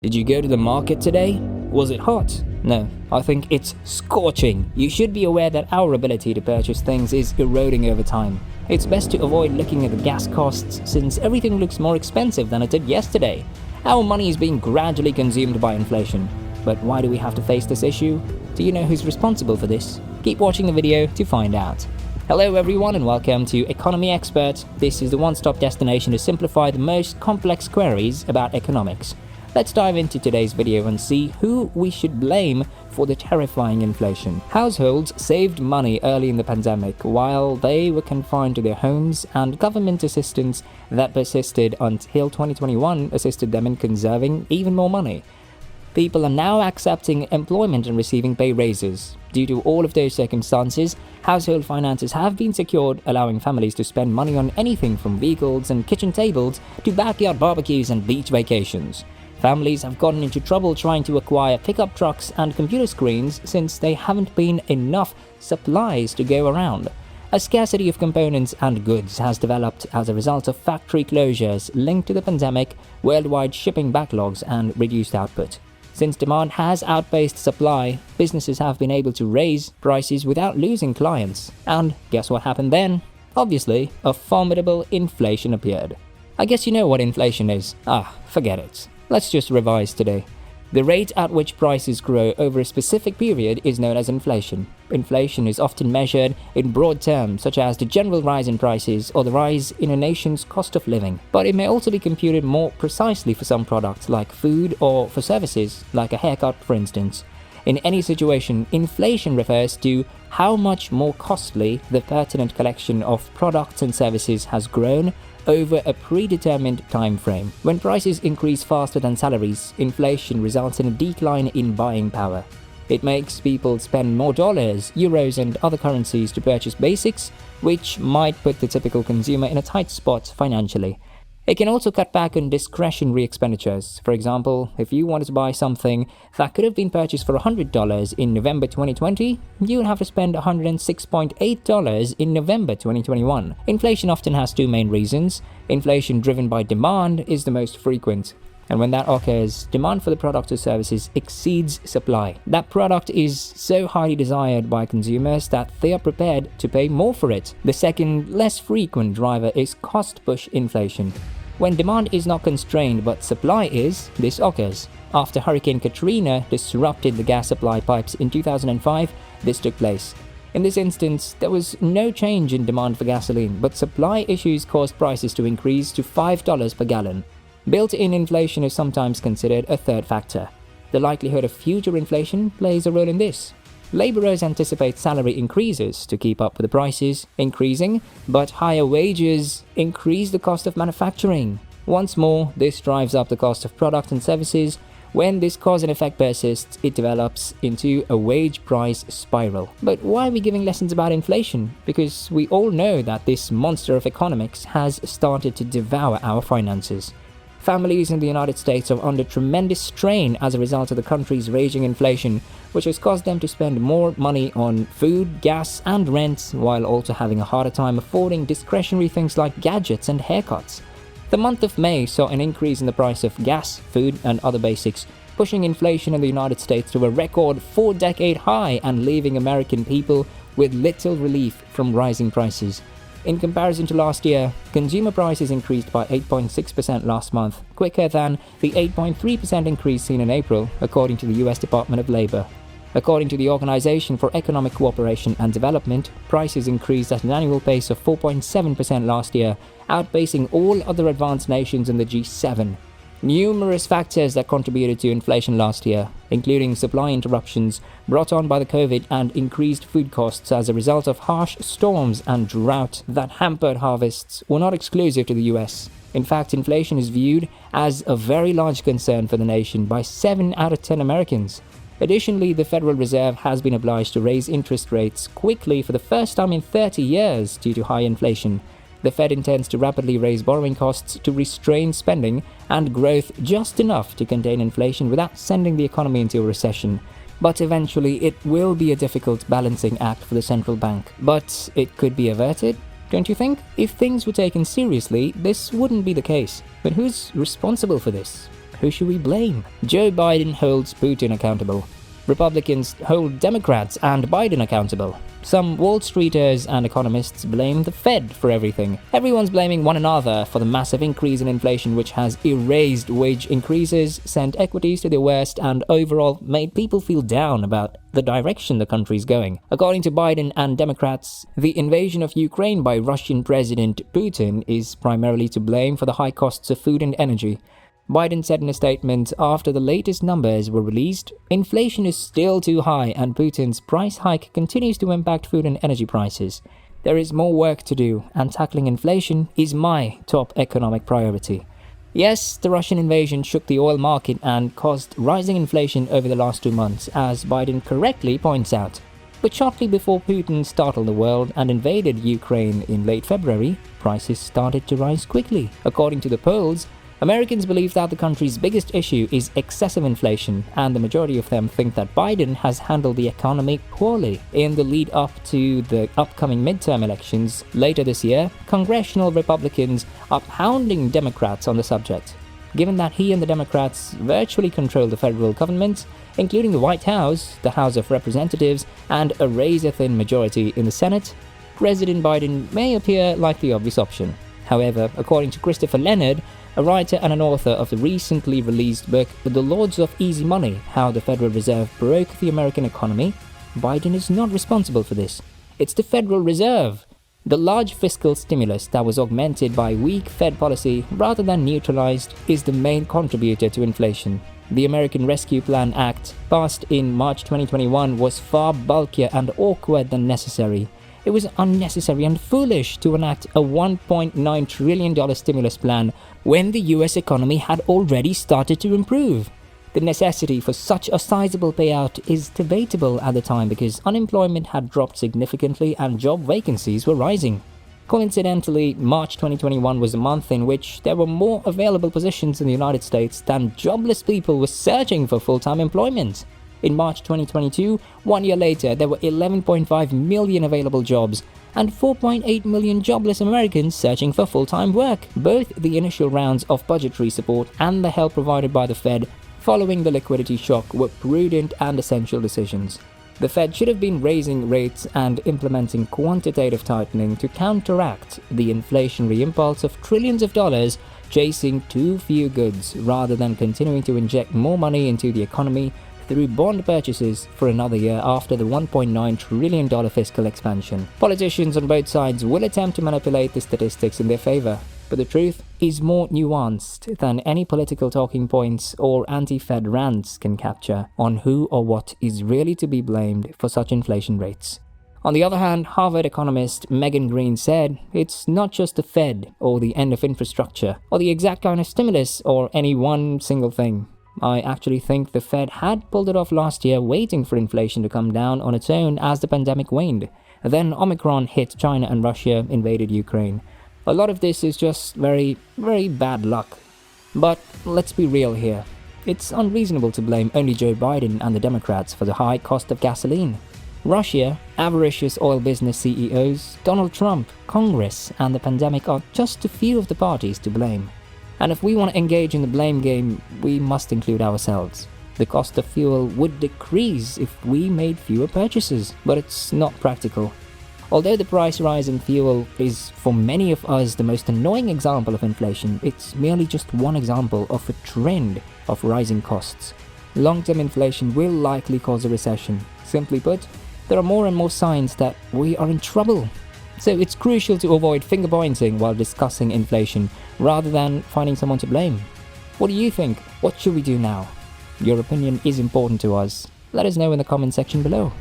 Did you go to the market today? Was it hot? No, I think it's scorching. You should be aware that our ability to purchase things is eroding over time. It's best to avoid looking at the gas costs since everything looks more expensive than it did yesterday. Our money is being gradually consumed by inflation. But why do we have to face this issue? Do you know who's responsible for this? Keep watching the video to find out. Hello everyone and welcome to Economy Expert. This is the one-stop destination to simplify the most complex queries about economics. Let's dive into today's video and see who we should blame for the terrifying inflation. Households saved money early in the pandemic while they were confined to their homes, and government assistance that persisted until 2021 assisted them in conserving even more money. People are now accepting employment and receiving pay raises. Due to all of those circumstances, household finances have been secured, allowing families to spend money on anything from vehicles and kitchen tables to backyard barbecues and beach vacations. Families have gotten into trouble trying to acquire pickup trucks and computer screens since there haven't been enough supplies to go around. A scarcity of components and goods has developed as a result of factory closures linked to the pandemic, worldwide shipping backlogs, and reduced output. Since demand has outpaced supply, businesses have been able to raise prices without losing clients. And guess what happened then? Obviously, a formidable inflation appeared. I guess you know what inflation is. Forget it. Let's just revise today. The rate at which prices grow over a specific period is known as inflation. Inflation is often measured in broad terms, such as the general rise in prices or the rise in a nation's cost of living. But it may also be computed more precisely for some products like food or for services like a haircut, for instance. In any situation, inflation refers to how much more costly the pertinent collection of products and services has grown over a predetermined time frame. When prices increase faster than salaries, inflation results in a decline in buying power. It makes people spend more dollars, euros, and other currencies to purchase basics, which might put the typical consumer in a tight spot financially. It can also cut back on discretionary expenditures. For example, if you wanted to buy something that could have been purchased for $100 in November 2020, you would have to spend $106.8 in November 2021. Inflation often has two main reasons. Inflation driven by demand is the most frequent. And when that occurs, demand for the product or services exceeds supply. That product is so highly desired by consumers that they are prepared to pay more for it. The second, less frequent driver is cost-push inflation. When demand is not constrained but supply is, this occurs. After Hurricane Katrina disrupted the gas supply pipes in 2005, this took place. In this instance, there was no change in demand for gasoline, but supply issues caused prices to increase to $5 per gallon. Built-in inflation is sometimes considered a third factor. The likelihood of future inflation plays a role in this. Laborers anticipate salary increases to keep up with the prices increasing, but higher wages increase the cost of manufacturing. Once more, this drives up the cost of products and services. When this cause and effect persists, it develops into a wage price spiral. But why are we giving lessons about inflation? Because we all know that this monster of economics has started to devour our finances. Families in the United States are under tremendous strain as a result of the country's raging inflation, which has caused them to spend more money on food, gas, and rent, while also having a harder time affording discretionary things like gadgets and haircuts. The month of May saw an increase in the price of gas, food, and other basics, pushing inflation in the United States to a record 4-decade high and leaving American people with little relief from rising prices. In comparison to last year, consumer prices increased by 8.6% last month, quicker than the 8.3% increase seen in April, according to the US Department of Labor. According to the Organization for Economic Cooperation and Development, prices increased at an annual pace of 4.7% last year, outpacing all other advanced nations in the G7. Numerous factors that contributed to inflation last year, including supply interruptions brought on by the COVID and increased food costs as a result of harsh storms and drought that hampered harvests, were not exclusive to the US. In fact, inflation is viewed as a very large concern for the nation by 7 out of 10 Americans. Additionally, the Federal Reserve has been obliged to raise interest rates quickly for the first time in 30 years due to high inflation. The Fed intends to rapidly raise borrowing costs to restrain spending and growth just enough to contain inflation without sending the economy into a recession. But eventually, it will be a difficult balancing act for the central bank. But it could be averted, don't you think? If things were taken seriously, this wouldn't be the case. But who's responsible for this? Who should we blame? Joe Biden holds Putin accountable. Republicans hold Democrats and Biden accountable. Some Wall Streeters and economists blame the Fed for everything. Everyone's blaming one another for the massive increase in inflation, which has erased wage increases, sent equities to their worst, and overall made people feel down about the direction the country's going. According to Biden and Democrats, the invasion of Ukraine by Russian President Putin is primarily to blame for the high costs of food and energy. Biden said in a statement after the latest numbers were released, inflation is still too high and Putin's price hike continues to impact food and energy prices. There is more work to do, and tackling inflation is my top economic priority. Yes, the Russian invasion shook the oil market and caused rising inflation over the last 2 months, as Biden correctly points out. But shortly before Putin startled the world and invaded Ukraine in late February, prices started to rise quickly. According to the polls, Americans believe that the country's biggest issue is excessive inflation, and the majority of them think that Biden has handled the economy poorly. In the lead up to the upcoming midterm elections later this year, congressional Republicans are pounding Democrats on the subject. Given that he and the Democrats virtually control the federal government, including the White House, the House of Representatives, and a razor-thin majority in the Senate, President Biden may appear like the obvious option. However, according to Christopher Leonard, a writer and an author of the recently released book The Lords of Easy Money: How the Federal Reserve Broke the American Economy, Biden is not responsible for this. It's the Federal Reserve. The large fiscal stimulus that was augmented by weak Fed policy rather than neutralized is the main contributor to inflation. The American Rescue Plan Act, passed in March 2021, was far bulkier and awkward than necessary. It was unnecessary and foolish to enact a $1.9 trillion stimulus plan when the US economy had already started to improve. The necessity for such a sizable payout is debatable at the time because unemployment had dropped significantly and job vacancies were rising. Coincidentally, March 2021 was a month in which there were more available positions in the United States than jobless people were searching for full-time employment. In March 2022, 1 year later, there were 11.5 million available jobs and 4.8 million jobless Americans searching for full-time work. Both the initial rounds of budgetary support and the help provided by the Fed following the liquidity shock were prudent and essential decisions. The Fed should have been raising rates and implementing quantitative tightening to counteract the inflationary impulse of trillions of dollars chasing too few goods, rather than continuing to inject more money into the economy through bond purchases for another year after the $1.9 trillion fiscal expansion. Politicians on both sides will attempt to manipulate the statistics in their favor, but the truth is more nuanced than any political talking points or anti-Fed rants can capture on who or what is really to be blamed for such inflation rates. On the other hand, Harvard economist Megan Green said, it's not just the Fed or the end of infrastructure or the exact kind of stimulus or any one single thing. I actually think the Fed had pulled it off last year, waiting for inflation to come down on its own as the pandemic waned. Then Omicron hit China and Russia invaded Ukraine. A lot of this is just very, very bad luck. But let's be real here. It's unreasonable to blame only Joe Biden and the Democrats for the high cost of gasoline. Russia, avaricious oil business CEOs, Donald Trump, Congress, and the pandemic are just a few of the parties to blame. And if we want to engage in the blame game, we must include ourselves. The cost of fuel would decrease if we made fewer purchases, but it's not practical. Although the price rise in fuel is for many of us the most annoying example of inflation, it's merely just one example of a trend of rising costs. Long-term inflation will likely cause a recession. Simply put, there are more and more signs that we are in trouble. So it's crucial to avoid finger-pointing while discussing inflation, rather than finding someone to blame. What do you think? What should we do now? Your opinion is important to us. Let us know in the comment section below.